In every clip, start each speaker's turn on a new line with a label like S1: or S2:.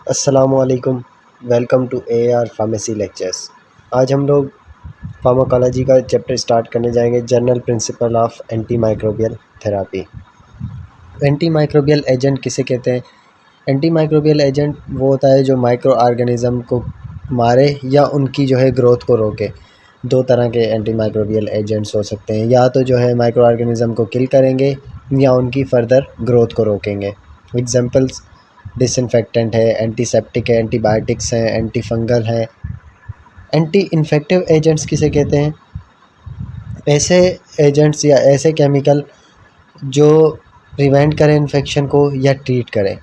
S1: अस्सलामुअलैकुम। Welcome to AR pharmacy lectures. आज हम लोग फार्माकोलॉजी का चैप्टर स्टार्ट करने जाएंगे, general principle of anti microbial therapy. Anti microbial agent किसे कहते हैं? एंटी माइक्रोबियल एजेंट वो होता है जो माइक्रो ऑर्गेनिज़म को मारे या उनकी जो है ग्रोथ को रोके। दो तरह के एंटी माइक्रोबियल एजेंट्स हो सकते हैं, या तो जो है माइक्रो ऑर्गेनिज़म को किल करेंगे या उनकी फर्दर ग्रोथ को रोकेंगे। एग्जांपल्स डिसइंफेक्टेंट है, एंटीसेप्टिक है, एंटीबायोटिक्स हैं, एंटी फंगल है। एंटी इन्फेक्टिव एजेंट्स किसे कहते हैं? ऐसे एजेंट्स या ऐसे केमिकल जो प्रिवेंट करें इन्फेक्शन को या ट्रीट करें।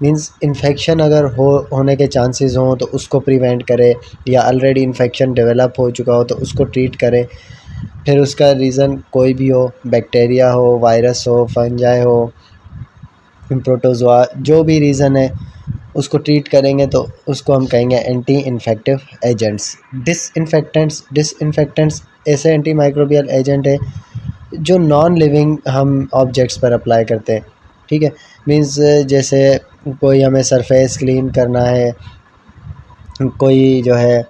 S1: मींस इन्फेक्शन अगर होने के चांसेस हों तो उसको प्रिवेंट करे, या ऑलरेडी इन्फेक्शन डेवलप हो चुका हो तो उसको ट्रीट करे। फिर उसका रीज़न कोई भी हो, बैक्टीरिया हो, वायरस हो, फंजाई हो, प्रोटोजोआ, जो भी रीज़न है उसको ट्रीट करेंगे तो उसको हम कहेंगे एंटी इन्फेक्टिव एजेंट्स। डिसइंफेक्टेंट्स ऐसे एंटी माइक्रोबियल एजेंट है जो नॉन लिविंग हम ऑब्जेक्ट्स पर अप्लाई करते हैं। ठीक है, मींस जैसे कोई हमें सरफेस क्लीन करना है, कोई जो है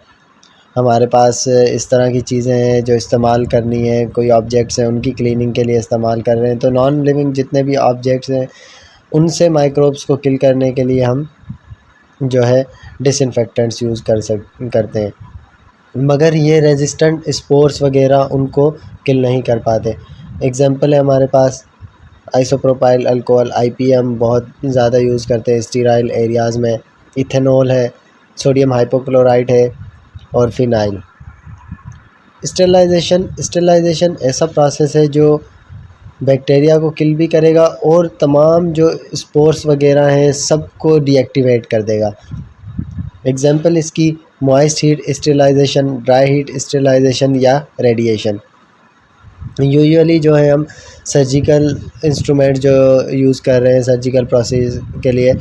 S1: हमारे पास इस तरह की चीज़ें हैं जो इस्तेमाल करनी है, कोई ऑब्जेक्ट्स हैं उनकी क्लीनिंग के लिए इस्तेमाल कर रहे हैं, तो नॉन लिविंग जितने भी ऑब्जेक्ट्स हैं उनसे माइक्रोब्स को किल करने के लिए हम जो है डिसइंफेक्टेंट्स यूज़ करते हैं। मगर ये रेजिस्टेंट स्पोर्स वगैरह उनको किल नहीं कर पाते। एग्जांपल है हमारे पास आइसोप्रोपाइल अल्कोहल, IPM बहुत ज़्यादा यूज़ करते हैं स्टीराइल एरियाज़ में। इथेनॉल है, सोडियम हाइपोक्लोराइट है और फिनाइल। स्टेरिलाइजेशन ऐसा प्रोसेस है जो बैक्टीरिया को किल भी करेगा और तमाम जो स्पोर्स वगैरह हैं सबको डीएक्टिवेट कर देगा। एग्जांपल इसकी moist heat sterilization, dry heat sterilization या रेडिएशन। यूजुअली जो है हम सर्जिकल इंस्ट्रूमेंट जो यूज़ कर रहे हैं सर्जिकल प्रोसेस के लिए,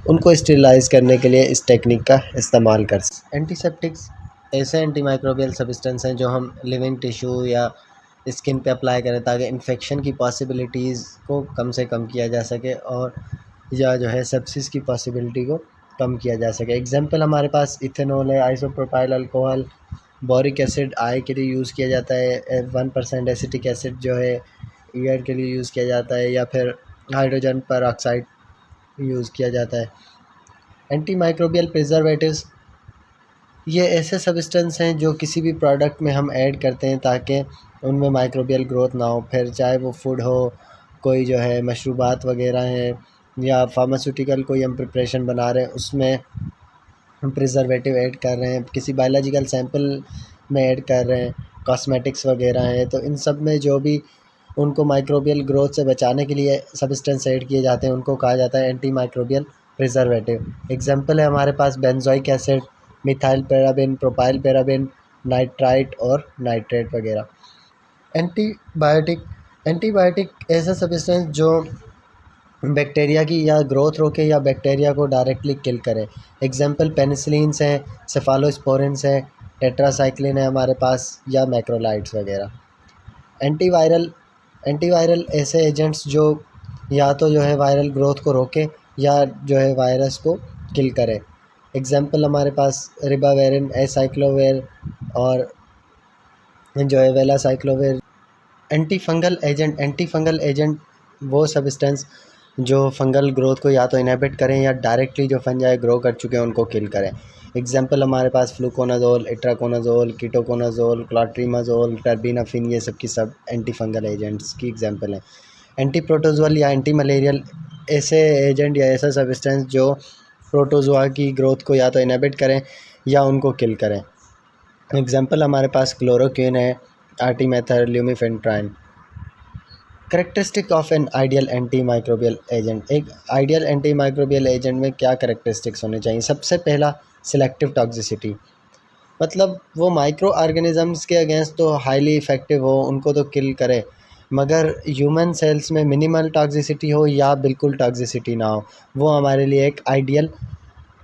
S1: उनको स्टेरिलाइज करने के लिए इस टेक्निक का इस्तेमाल कर सकते हैं। एंटीसेप्टिक्स ऐसे एंटी माइक्रोबियल सब्सटेंस हैं जो हम लिविंग टिश्यू या स्किन पे अप्लाई करें ताकि इन्फेक्शन की पॉसिबिलिटीज़ को कम से कम किया जा सके, और या जो है सेप्सिस की पॉसिबिलिटी को कम किया जा सके। एग्जांपल हमारे पास इथेनॉल है, आइसोप्रोपाइल अल्कोहल, बोरिक एसिड आई के लिए यूज़ किया जाता है, 1% एसिटिक एसिड जो है ईयर के लिए यूज़ किया जाता है, या फिर हाइड्रोजन पर ऑक्साइड यूज़ किया जाता है। एंटी माइक्रोबियल प्रिजर्वेटिव्स ये ऐसे सब्सटेंस हैं जो किसी भी प्रोडक्ट में हम ऐड करते हैं ताकि उनमें माइक्रोबियल ग्रोथ ना हो। फिर चाहे वो फूड हो, कोई जो है मशरूबात वगैरह हैं, या फार्मास्यूटिकल कोई हम प्रिपरेशन बना रहे हैं उसमें हम प्रिजर्वेटिव ऐड कर रहे हैं, किसी बायोलॉजिकल सैंपल में ऐड कर रहे हैं, कॉस्मेटिक्स वगैरह हैं, तो इन सब में जो भी उनको माइक्रोबियल ग्रोथ से बचाने के लिए सब्सटेंस ऐड किए जाते हैं उनको कहा जाता है एंटी माइक्रोबियल प्रिजर्वेटिव। एग्जांपल है हमारे पास benzoic acid, methyl paraben, propyl paraben, nitrite और नाइट्रेट वगैरह। एंटीबायोटिक ऐसा सब्सटेंस जो बैक्टीरिया की या ग्रोथ रोके या बैक्टीरिया को डायरेक्टली किल करे। एग्जांपल पेनिसिलिन्स हैं, सेफालोस्पोरिन्स हैं, टेट्रासाइक्लिन है हमारे पास, या मैक्रोलाइड्स वगैरह। एंटीवायरल ऐसे एजेंट्स जो या तो जो है वायरल ग्रोथ को रोके या जो है वायरस को किल करे। एग्जांपल हमारे पास रिबावेरिन, एसाइक्लोवेर और जो है वेलासाइक्लोवेर। एंटी फंगल एजेंट वो सब्सटेंस जो फंगल ग्रोथ को या तो इनहिबिट करें या डायरेक्टली जो फंजाई ग्रो कर चुके हैं उनको किल करें। एग्जांपल हमारे पास फ्लूकोनाजोल, इट्राकोनाजोल, कीटोकोनाजोल, क्लॉट्रीमाजोल, टर्बिनाफिन, ये सब की सब एंटी फंगल एजेंट्स की एग्जांपल हैं। एंटी प्रोटोजोल या एंटी मलेरियल ऐसे एजेंट या ऐसा सब्सटेंस जो प्रोटोजोआ की ग्रोथ को या तो इनहिबिट करें या उनको किल करें। एग्जांपल हमारे पास क्लोरोक्विन है, artemether, lumefantrine. Characteristic of an ideal anti microbial agent. एक आइडियल एंटी माइक्रोबियल एजेंट में क्या करेक्टरिस्टिक्स होने चाहिए? सबसे पहला, सिलेक्टिव टॉक्सिसिटी, मतलब वो माइक्रो ऑर्गेनिजम्स के अगेंस्ट तो हाईली इफ़ेक्टिव हो, उनको तो किल करे, मगर ह्यूमन सेल्स में मिनिमल टॉक्सिसिटी हो या बिल्कुल टॉक्सिसिटी ना हो, वो हमारे लिए एक आइडियल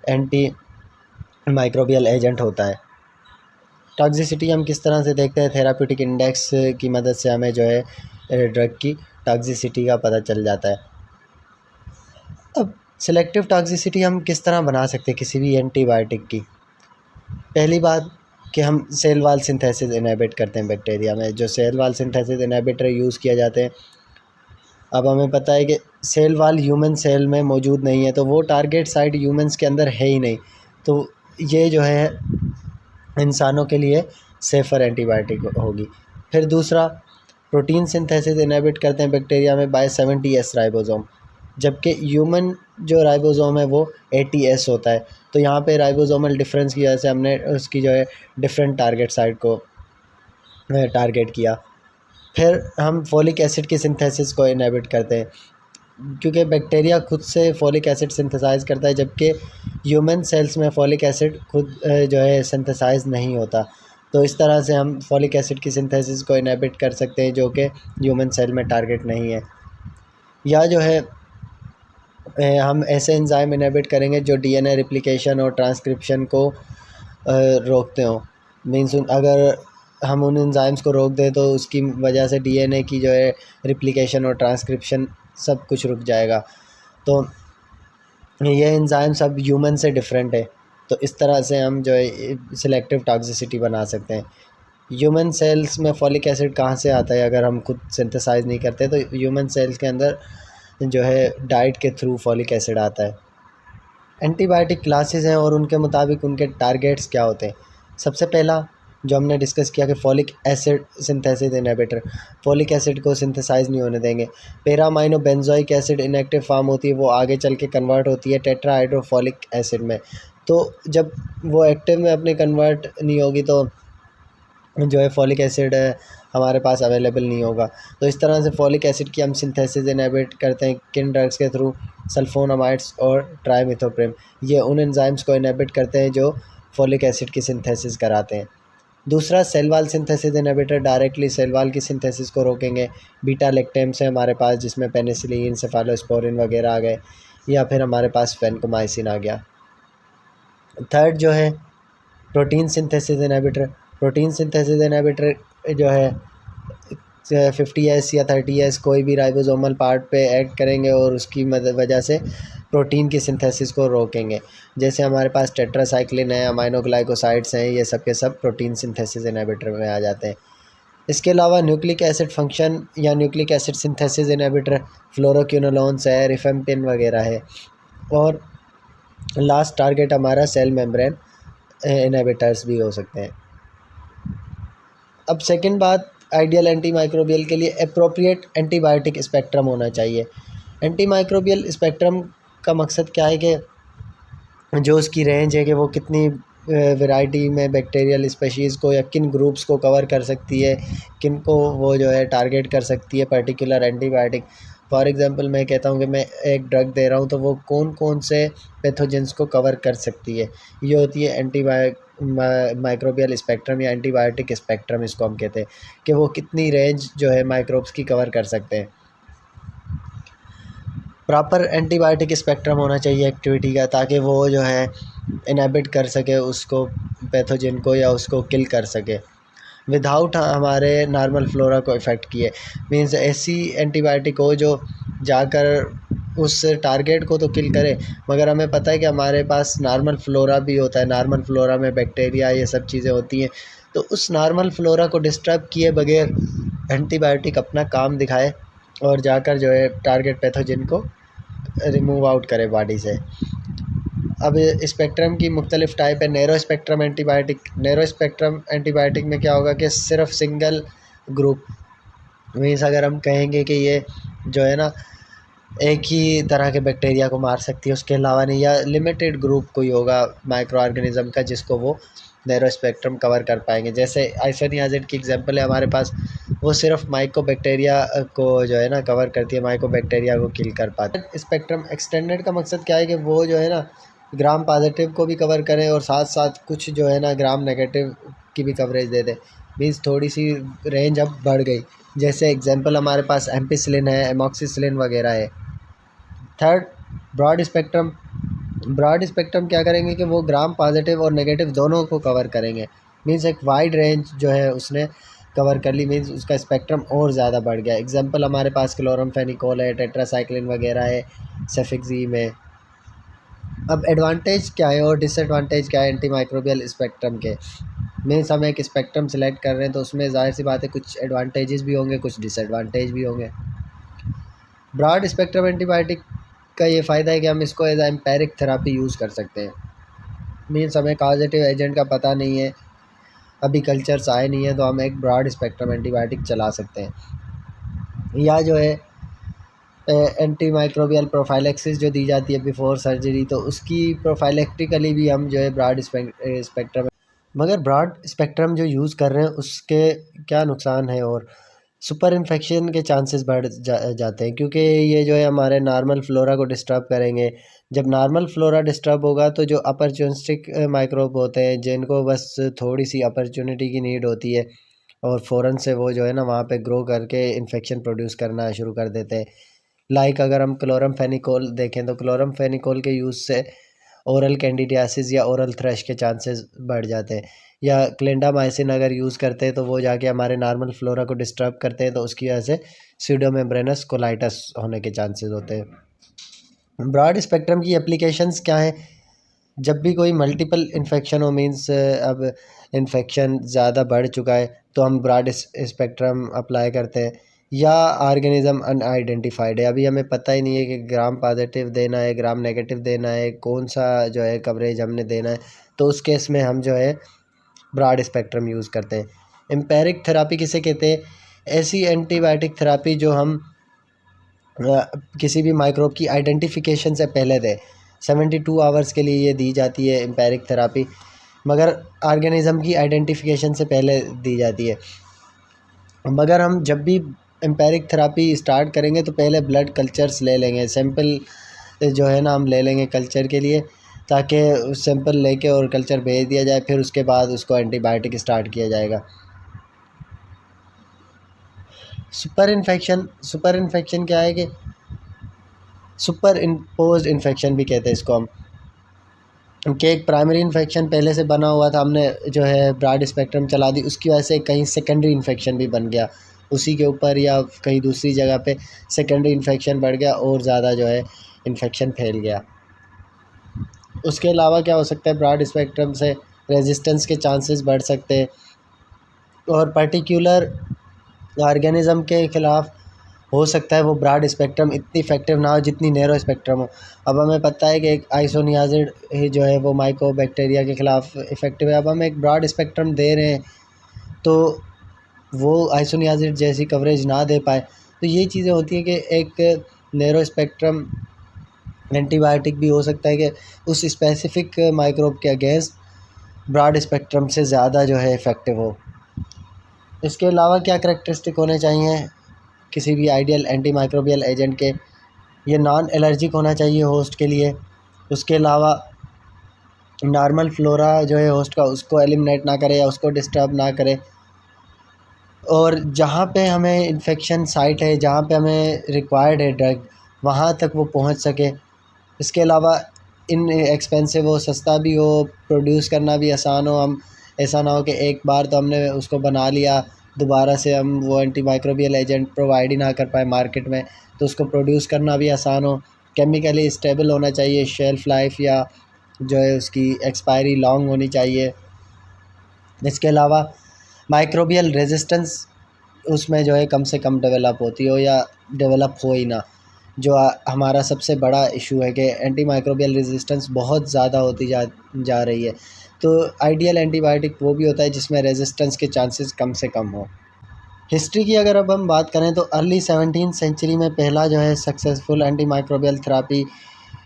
S1: एंटी माइक्रोबियल एजेंट होता है। टॉक्सिसिटी हम किस तरह से देखते हैं? थेराप्यूटिक इंडेक्स की मदद से हमें जो है ड्रग की टॉक्सिसिटी का पता चल जाता है। अब सिलेक्टिव टॉक्सिसिटी हम किस तरह बना सकते हैं किसी भी एंटीबायोटिक की? पहली बात कि हम सेल वाल सिंथेसिस इनहिबिट करते हैं बैक्टीरिया में, जो cell wall synthesis inhibitor use किया जाते हैं। अब हमें पता है कि सेल वाल ह्यूमन सेल में मौजूद नहीं है, तो वो टारगेट साइट ह्यूमंस के अंदर है ही नहीं, तो ये जो है इंसानों के लिए सेफ़र एंटीबायोटिक होगी। फिर दूसरा, प्रोटीन सिंथेसिस इनहिबिट करते हैं बैक्टीरिया में बाय 70S राइबोसोम, जबकि ह्यूमन जो राइबोसोम है वो 80S होता है। तो यहाँ पे राइबोसोमल डिफरेंस की वजह से हमने उसकी जो है डिफरेंट टारगेट साइट को टारगेट किया। फिर हम फोलिक एसिड की सिंथेसिस को इनहिबिट करते हैं, क्योंकि बैक्टीरिया खुद से फोलिक एसिड सिंथेसाइज़ करता है, जबकि ह्यूमन सेल्स में फोलिक एसिड खुद जो है सिंथेसाइज़ नहीं होता। तो इस तरह से हम फोलिक एसिड की सिंथेसिस को इनहिबिट कर सकते हैं, जो कि ह्यूमन सेल में टारगेट नहीं है। या जो है हम ऐसे एंजाइम इनहिबिट करेंगे जो डीएनए रिप्लिकेशन और ट्रांसक्रिप्शन को रोकते हों। मीन्स अगर हम उन एंजाइम्स को रोक दें तो उसकी वजह से डीएनए की जो है रिप्लिकेशन और ट्रांसक्रिप्शन सब कुछ रुक जाएगा। तो ये एंजाइम सब ह्यूमन से डिफरेंट है। तो इस तरह से हम जो है सिलेक्टिव टॉक्सिसिटी बना सकते हैं। ह्यूमन सेल्स में फॉलिक एसिड कहाँ से आता है? अगर हम खुद सिंथेसाइज़ नहीं करते तो ह्यूमन सेल्स के अंदर जो है डाइट के थ्रू फॉलिक एसिड आता है। एंटीबायोटिक क्लासेस हैं और उनके मुताबिक उनके टारगेट्स क्या होते हैं। सबसे पहला जो हमने डिस्कस किया कि folic acid synthesis inhibitor, folic acid को सिंथेसाइज़ नहीं होने देंगे। Para amino benzoic acid inactive form होती है, वो आगे चल के कन्वर्ट होती है टेट्राहाइड्रोफॉलिक एसिड में। तो जब वो एक्टिव में अपने कन्वर्ट नहीं होगी तो जो है फॉलिक एसिड हमारे पास अवेलेबल नहीं होगा। तो इस तरह से फॉलिक एसिड की हम सिंथेसिस इनहिबिट करते हैं किन ड्रग्स के थ्रू? सल्फोनामाइड्स और ट्राइमिथोप्रिम। ये उन एंजाइम्स को इनहिबिट करते हैं जो फॉलिक एसिड की सिंथेसिस कराते हैं। दूसरा, cell wall synthesis inhibitor directly cell wall की सिंथेसिस को रोकेंगे। बीटा लैक्टेम्स है हमारे पास, जिसमें पेनिसिलिन, सेफालोस्पोरिन वगैरह आ गए, या फिर हमारे पास फेनकोमाइसिन आ गया। थर्ड जो है protein synthesis inhibitor. Protein synthesis inhibitor जो है 50S या 30S कोई भी राइबोसोमल पार्ट पे एक्ट करेंगे और उसकी वजह से प्रोटीन की सिंथेसिस को रोकेंगे। जैसे हमारे पास टेट्रासाइक्लिन है, अमाइनोग्लाइकोसाइड्स हैं, ये सब के सब प्रोटीन सिंथेसिस इनहिबिटर में आ जाते हैं। इसके अलावा न्यूक्लिक एसिड फंक्शन या nucleic acid synthesis inhibitor fluoroquinolones है, रिफेम्पिन वगैरह है। और लास्ट टारगेट हमारा सेल मेम्ब्रेन इनहिबिटर्स भी हो सकते हैं। अब सेकंड बात, आइडियल एंटीमाइक्रोबियल के लिए एप्रोप्रिएट एंटीबायोटिक स्पेक्ट्रम होना चाहिए। एंटीमाइक्रोबियल स्पेक्ट्रम का मकसद क्या है कि जो उसकी रेंज है कि वो कितनी वैरायटी में बैक्टीरियल स्पीशीज़ को या किन ग्रुप्स को कवर कर सकती है, किन को वो जो है टारगेट कर सकती है पर्टिकुलर एंटीबायोटिक। फॉर एग्जांपल मैं कहता हूँ कि मैं एक ड्रग दे रहा हूँ तो वो कौन कौन से पैथोजेंस को कवर कर सकती है। ये होती है माइक्रोबियल स्पेक्ट्रम या एंटीबायोटिक स्पेक्ट्रम, इसको हम कहते हैं कि वो कितनी रेंज जो है माइक्रोब्स की कवर कर सकते हैं। प्रॉपर एंटीबायोटिक स्पेक्ट्रम होना चाहिए एक्टिविटी का, ताकि वो जो है इनहिबिट कर सके उसको पैथोजन को या उसको किल कर सके विदाउट हमारे नॉर्मल फ्लोरा को इफ़ेक्ट किए। मीन्स ऐसी एंटीबायोटिक हो जो जाकर उस टारगेट को तो किल करे, मगर हमें पता है कि हमारे पास नॉर्मल फ्लोरा भी होता है, नॉर्मल फ्लोरा में बैक्टीरिया ये सब चीज़ें होती हैं। तो उस नॉर्मल फ्लोरा को डिस्टर्ब किए बगैर एंटीबायोटिक अपना काम दिखाए और जाकर जो है टारगेट पैथोजन को रिमूव आउट करे बॉडी से। अब स्पेक्ट्रम की मुख्तलिफ टाइप है। Narrow spectrum antibiotic. Narrow spectrum antibiotic में क्या होगा कि सिर्फ सिंगल ग्रुप, मीन्स अगर हम कहेंगे कि ये जो है ना एक ही तरह के बैक्टीरिया को मार सकती है, उसके अलावा नहीं, या लिमिटेड ग्रुप कोई होगा माइक्रो ऑर्गेनिज्म का जिसको वो नैरो स्पेक्ट्रम कवर कर पाएंगे। जैसे आइसोनियाज़िड की एग्जांपल है हमारे पास, वो सिर्फ माइको बैक्टीरिया को जो है ना कवर करती है, माइको बैक्टीरिया को किल कर पाती है। स्पेक्ट्रम एक्सटेंडेड का मकसद क्या है कि वो जो है ना ग्राम पॉजिटिव को भी कवर करें और साथ साथ कुछ जो है ना ग्राम नेगेटिव की भी कवरेज दे दें। मीन्स थोड़ी सी रेंज अब बढ़ गई। जैसे एग्जांपल हमारे पास एम्पिसिलिन है, एमॉक्सिसिलिन वगैरह है। Third, broad spectrum. Broad spectrum क्या करेंगे कि वो ग्राम पॉजिटिव और नेगेटिव दोनों को कवर करेंगे। मीन्स एक वाइड रेंज जो है उसने कवर कर ली, मीन्स उसका स्पेक्ट्रम और ज़्यादा बढ़ गया। एग्जांपल हमारे पास क्लोरमफेनिकोल है, टेट्रासाइक्लिन वगैरह है, सेफिक्सीम है। अब एडवांटेज क्या है और डिसएडवांटेज क्या है एंटी माइक्रोबियल स्पेक्ट्रम के। मीन्स हम एक स्पेक्ट्रम सेलेक्ट कर रहे हैं तो उसमें ज़ाहिर सी बात है कुछ एडवांटेजेस भी होंगे, कुछ डिसएडवांटेज भी होंगे। ब्रॉड स्पेक्ट्रम एंटीबायोटिक का ये फ़ायदा है कि हम इसको एज एम्पेरिक थेरापी यूज़ कर सकते हैं। मीन्स हमें कॉजेटिव एजेंट का पता नहीं है, अभी कल्चर्स आए नहीं है, तो हम एक ब्रॉड स्पेक्ट्रम एंटीबायोटिक चला सकते हैं। या जो है एंटी माइक्रोबियल प्रोफाइलेक्सिस जो दी जाती है बिफोर सर्जरी, तो उसकी प्रोफाइलेक्टिकली भी हम जो है ब्रॉड स्पेक्ट्रम। मगर ब्रॉड स्पेक्ट्रम जो यूज़ कर रहे हैं उसके क्या नुकसान है और सुपर इन्फेक्शन के चांसेस बढ़ जाते हैं, क्योंकि ये जो है हमारे नॉर्मल फ्लोरा को डिस्टर्ब करेंगे। जब नॉर्मल फ्लोरा डिस्टर्ब होगा तो जो अपॉर्चुनिस्टिक माइक्रोब होते हैं जिनको बस थोड़ी सी अपॉर्चुनिटी की नीड होती है और फ़ौरन से वो जो है ना वहाँ पे ग्रो करके इन्फेक्शन प्रोड्यूस करना शुरू कर देते हैं। लाइक अगर हम क्लोरमफेनिकोल देखें तो क्लोरमफेनिकोल के यूज़ से ओरल कैंडिडियासिस या ओरल थ्रश के चांसेस बढ़ जाते हैं। या क्लिंडामाइसिन अगर यूज़ करते हैं तो वो जाके हमारे नॉर्मल फ्लोरा को डिस्टर्ब करते हैं, तो उसकी वजह से स्यूडोमेम्ब्रेनस कोलाइटिस होने के चांसेस होते हैं। ब्रॉड स्पेक्ट्रम की एप्लीकेशंस क्या हैं? जब भी कोई मल्टीपल इन्फेक्शन हो, मींस अब इन्फेक्शन ज़्यादा बढ़ चुका है, तो हम ब्रॉड स्पेक्ट्रम अप्लाई करते हैं। या ऑर्गेनिज्म अनआइडेंटिफाइड है, अभी हमें पता ही नहीं है कि ग्राम पॉजिटिव देना है, ग्राम नेगेटिव देना है, कौन सा जो है कवरेज हमने देना है, तो उस केस में हम जो है ब्रॉड स्पेक्ट्रम यूज़ करते हैं। एम्पेरिक थेरापी किसे कहते हैं? ऐसी एंटीबायोटिक थेरापी जो हम किसी भी माइक्रोब की आइडेंटिफिकेशन से पहले दें। 72 आवर्स के लिए ये दी जाती है एम्पेरिक थेरापी, मगर ऑर्गेनिज़म की आइडेंटिफिकेशन से पहले दी जाती है। मगर हम जब भी एम्पेरिक थेरापी स्टार्ट करेंगे तो पहले ब्लड कल्चर्स ले लेंगे, सैंपल जो है ना हम ले लेंगे कल्चर के लिए, ताकि उस सैंपल लेके और कल्चर भेज दिया जाए, फिर उसके बाद उसको एंटीबायोटिक स्टार्ट किया जाएगा। सुपर इन्फेक्शन क्या है कि सुपर इम्पोज्ड इन्फेक्शन भी कहते हैं इसको हम, कि एक प्राइमरी इन्फेक्शन पहले से बना हुआ था, हमने जो है ब्रॉड स्पेक्ट्रम चला दी, उसकी वजह से कहीं सेकेंडरी इन्फेक्शन भी बन गया उसी के ऊपर, या कहीं दूसरी जगह पे सेकेंडरी इन्फेक्शन बढ़ गया और ज़्यादा जो है इन्फेक्शन फैल गया। उसके अलावा क्या हो सकता है, ब्रॉड स्पेक्ट्रम से रेजिस्टेंस के चांसेस बढ़ सकते हैं और पर्टिकुलर ऑर्गेनिज़म के ख़िलाफ़ हो सकता है वो ब्रॉड स्पेक्ट्रम इतनी इफेक्टिव ना हो जितनी नैरो स्पेक्ट्रम हो। अब हमें पता है कि एक आइसोनियाज़िड जो है वो माइकोबैक्टीरिया के ख़िलाफ़ इफ़ेक्टिव है, अब हम एक ब्रॉड स्पेक्ट्रम दे रहे हैं तो वो आइसोनियाज़िड जैसी कवरेज ना दे पाए। तो ये चीज़ें होती हैं कि एक नैरो स्पेक्ट्रम एंटीबायोटिक भी हो सकता है कि उस स्पेसिफ़िक माइक्रोब के अगेंस्ट ब्रॉड स्पेक्ट्रम से ज़्यादा जो है इफ़ेक्टिव हो। इसके अलावा क्या करैक्टरिस्टिक होने चाहिए किसी भी आइडियल एंटी माइक्रोबियल एजेंट के? ये नॉन एलर्जिक होना चाहिए होस्ट के लिए। उसके अलावा नॉर्मल फ्लोरा जो है होस्ट का उसको एलिमिनेट ना करे या उसको डिस्टर्ब ना करे, और जहाँ पे हमें इन्फेक्शन साइट है, जहाँ पे हमें रिक्वायर्ड है ड्रग, वहाँ तक वो पहुँच सके। इसके अलावा इन एक्सपेंसिव हो, सस्ता भी हो, प्रोड्यूस करना भी आसान हो। हम ऐसा ना हो कि एक बार तो हमने उसको बना लिया, दोबारा से हम वो एंटी माइक्रोबियल एजेंट प्रोवाइड ही ना कर पाए मार्केट में, तो उसको प्रोड्यूस करना भी आसान हो। केमिकली स्टेबल होना चाहिए, शेल्फ़ लाइफ या जो है उसकी एक्सपायरी लॉन्ग होनी चाहिए। इसके अलावा माइक्रोबियल रेजिस्टेंस उसमें जो है कम से कम डेवलप होती हो या डेवलप हो ही ना, जो हमारा सबसे बड़ा इशू है कि एंटी माइक्रोबियल रेजिस्टेंस बहुत ज़्यादा होती जा रही है। तो आइडियल एंटीबायोटिक वो भी होता है जिसमें रेजिस्टेंस के चांसेस कम से कम हो। हिस्ट्री की अगर अब हम बात करें तो अर्ली 17th सेंचुरी में पहला जो है सक्सेसफुल एंटी माइक्रोबियल थेरापी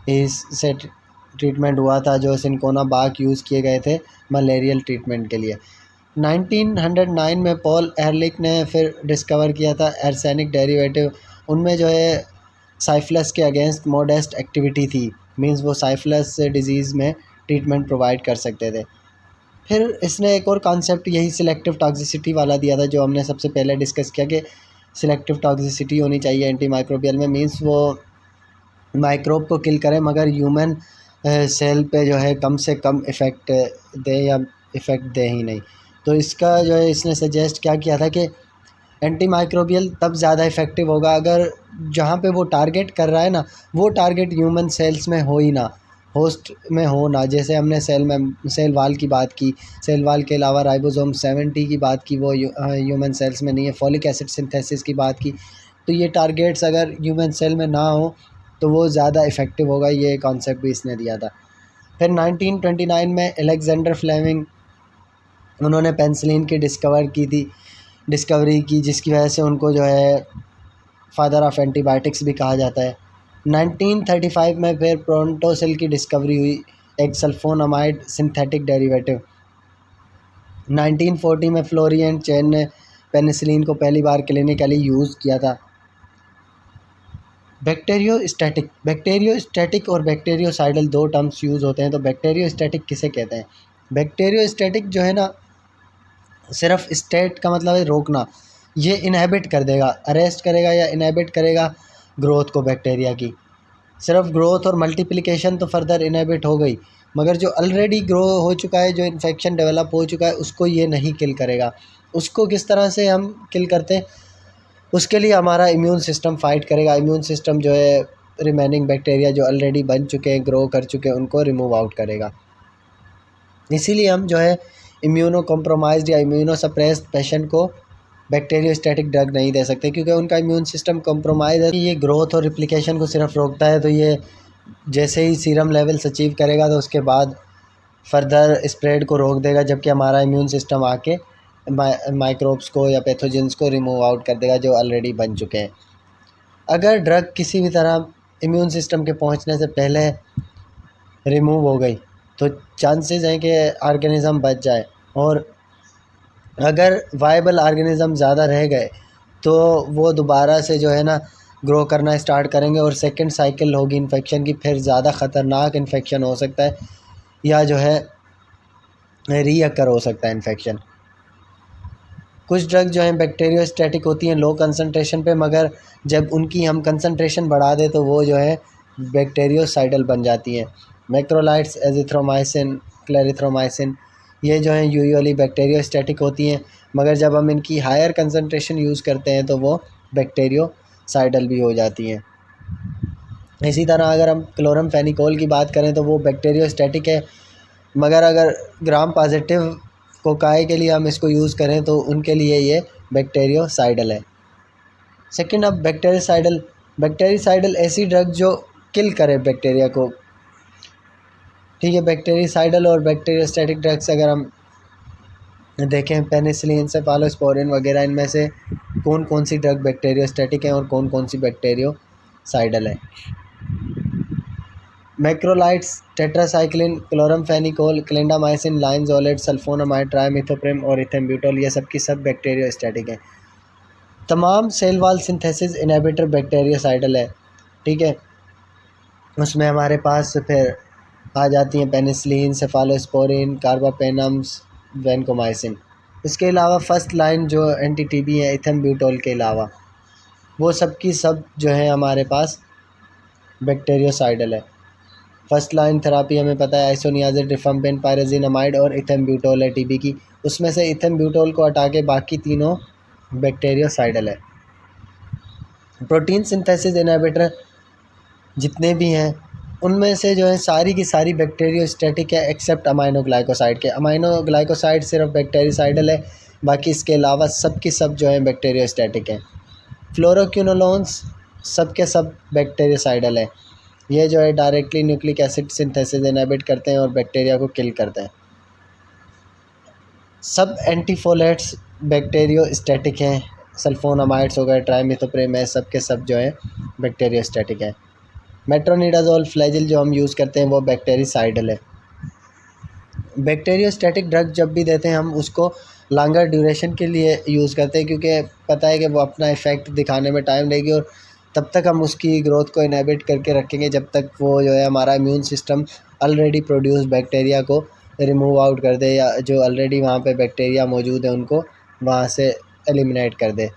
S1: से ट्रीटमेंट हुआ था, जो सिनकोना बाग यूज़ किए गए थे मलेरियल ट्रीटमेंट के लिए। 1909 में पॉल एहरलिच ने फिर डिस्कवर किया था आर्सेनिक डेरिवेटिव, उनमें जो है साइफिलिस के अगेंस्ट मोडेस्ट एक्टिविटी थी, मींस वो साइफिलिस डिजीज़ में ट्रीटमेंट प्रोवाइड कर सकते थे। फिर इसने एक और कॉन्सेप्ट यही सिलेक्टिव टॉक्सिसिटी वाला दिया था, जो हमने सबसे पहले डिस्कस किया कि सिलेक्टिव टॉक्सिसिटी होनी चाहिए एंटी माइक्रोबियल में, मींस वो माइक्रोब को किल करे मगर ह्यूमन सेल पे जो है कम से कम इफ़ेक्ट दे या इफ़ेक्ट दे ही नहीं। तो इसका जो है इसने सजेस्ट क्या किया था कि एंटी माइक्रोबियल तब ज़्यादा इफ़ेक्टिव होगा अगर जहाँ पे वो टारगेट कर रहा है ना, वो टारगेट ह्यूमन सेल्स में हो ही ना, होस्ट में हो ना। जैसे हमने सेल वाल की बात की, सेल वाल के अलावा राइबोसोम 70 की बात की, वो ह्यूमन सेल्स में नहीं है। फॉलिक एसिड सिंथेसिस की बात की, तो ये टारगेट्स अगर ह्यूमन सेल में ना हो तो वो ज़्यादा इफ़ेक्टिव होगा, ये कॉन्सेप्ट भी इसने दिया था। फिर 1929 में अलेक्जेंडर फ्लेमिंग, उन्होंने पेनिसिलिन की डिस्कवरी की, जिसकी वजह से उनको जो है फादर ऑफ एंटीबायोटिक्स भी कहा जाता है। 1935 में फिर प्रोंटोसिल की डिस्कवरी हुई, एक सल्फोनामाइड सिंथेटिक डेरिवेटिव। 1940 में फ्लोरी एंड चेन ने पेनिसिलिन को पहली बार क्लिनिकली यूज़ किया था। बैक्टीरियोस्टैटिक और बैक्टीरियोसाइडल दो टर्म्स यूज़ होते हैं। तो बैक्टीरियोस्टैटिक किसे कहते हैं? बैक्टीरियोस्टैटिक जो है ना, सिर्फ स्टेट का मतलब है रोकना, ये इनहिबिट कर देगा, अरेस्ट करेगा या इनहिबिट करेगा ग्रोथ को बैक्टीरिया की। सिर्फ ग्रोथ और मल्टीप्लिकेशन तो फर्दर इनहिबिट हो गई, मगर जो ऑलरेडी ग्रो हो चुका है, जो इन्फेक्शन डेवलप हो चुका है, उसको ये नहीं किल करेगा। उसको किस तरह से हम किल करते हैं? उसके लिए हमारा इम्यून सिस्टम फ़ाइट करेगा। इम्यून सिस्टम जो है रिमेनिंग बैक्टीरिया जो ऑलरेडी बन चुके हैं, ग्रो कर चुके हैं, उनको रिमूव आउट करेगा। इसीलिए हम जो है इम्यूनो कॉम्प्रोमाइज्ड या इम्यूनो सप्रेस्ड पेशेंट को बैक्टीरियोस्टैटिक ड्रग नहीं दे सकते, क्योंकि उनका इम्यून सिस्टम कॉम्प्रोमाइज़ है। ये ग्रोथ और रिप्लिकेशन को सिर्फ रोकता है, तो ये जैसे ही सीरम लेवल्स अचीव करेगा तो उसके बाद फर्दर स्प्रेड को रोक देगा, जबकि हमारा इम्यून सिस्टम आके माइक्रोब्स को या पैथोजेंस को रिमूव आउट कर देगा जो ऑलरेडी बन चुके हैं। अगर ड्रग किसी भी तरह इम्यून सिस्टम के पहुंचने से पहले रिमूव हो गई तो चांसेस हैं कि ऑर्गेनिज़म बच जाए, और अगर वायबल ऑर्गेनिज़म ज़्यादा रह गए तो वो दोबारा से जो है ना ग्रो करना स्टार्ट करेंगे और सेकंड साइकिल होगी इन्फेक्शन की। फिर ज़्यादा ख़तरनाक इन्फेक्शन हो सकता है या जो है रीअकर हो सकता है इन्फेक्शन। कुछ ड्रग जो हैं बैक्टीरियोस्टैटिक होती हैं लो कंसंट्रेशन पे, मगर जब उनकी हम कंसंट्रेशन बढ़ा दें तो वो जो है बैक्टीरियोसाइडल बन जाती हैं। मैक्रोलाइड्स, एजिथ्रोमाइसिन, क्लेरिथ्रोमाइसिन, ये जो हैं यूजुअली बैक्टीरियोस्टैटिक होती हैं, मगर जब हम इनकी हायर कंसंट्रेशन यूज़ करते हैं तो वो बैक्टीरियोसाइडल भी हो जाती हैं। इसी तरह अगर हम क्लोरमफेनिकोल की बात करें तो वो बैक्टीरियोस्टैटिक है, मगर अगर ग्राम पॉजिटिव कोकाई के लिए हम इसको यूज़ करें तो उनके लिए ये बैक्टीरियोसाइडल है। सेकंड, अब बैक्टीरियोसाइडल ऐसी ड्रग जो किल करे बैक्टीरिया को। ठीक है, बैक्टीरियोसाइडल और बैक्टीरियोस्टैटिक ड्रग्स अगर हम देखें, पेनिसिलिन, सेफालोस्पोरिन वगैरह, इनमें से कौन कौन सी ड्रग बैक्टीरियोस्टैटिक है और कौन कौन सी बैक्टीरियोसाइडल है? Macrolides, tetracycline, chloramphenicol, clindamycin, linezolid, sulphonamide, trimethoprim और इथेम्ब्यूटोल, ये सब की सब बैक्टीरियोस्टैटिक हैं। तमाम cell wall synthesis inhibitor bacteriocidal है। ठीक है, उसमें हमारे पास फिर आ जाती हैं पेनिसिलिन, सेफालोस्पोरिन, कार्बापेनम्स, वैनकोमाइसिन। इसके अलावा फर्स्ट लाइन जो एंटी टीबी है इथेम्ब्यूटोल के अलावा, वो सब की सब जो है हमारे पास बैक्टीरियोसाइडल है। फर्स्ट लाइन थेरापी हमें पता है आइसोनियाज़िड, रिफम्पिन, पायरेजिनामाइड और इथेम्ब्यूटोल है टीबी की। उसमें से इथेम्ब्यूटोल को हटा के बाकी तीनों बैक्टीरियोसाइडल है। प्रोटीन सिंथेसिस इनहिबिटर जितने भी हैं उनमें से जो है सारी की सारी बैक्टीरियोस्टैटिक है एक्सेप्ट अमाइनोग्लाइकोसाइड के। अमाइनोग्लाइकोसाइड सिर्फ बैक्टीरियोसाइडल है, बाकी इसके अलावा सब की सब जो है बैक्टीरियोस्टैटिक हैं। फ्लोरोक्विनोलोन्स सब के सब बैक्टीरियोसाइडल है। ये जो है directly nucleic acid synthesis inhibit करते हैं और बैक्टीरिया को किल करते हैं। सब एंटीफोलेट्स बैक्टीरियोस्टैटिक हैं, सल्फोनामाइड्स हो गए, ट्राइमिथोप्रिम है, सब के सब जो है बैक्टीरियोस्टैटिक हैं। मेट्रोनिडाज़ोल फ्लैजिल जो हम यूज़ करते हैं वो बैक्टीरियोसाइडल है। बैक्टीरियोस्टैटिक ड्रग जब भी देते हैं हम उसको लॉन्गर ड्यूरेशन के लिए यूज़ करते हैं, क्योंकि पता है कि वो अपना इफ़ेक्ट दिखाने में टाइम लेगी और तब तक हम उसकी ग्रोथ को इनहिबिट करके रखेंगे जब तक वो जो है हमारा immune system already produce bacteria को रिमूव आउट कर दे, या जो ऑलरेडी वहाँ पे बैक्टीरिया मौजूद है उनको वहाँ से एलिमिनेट कर दे।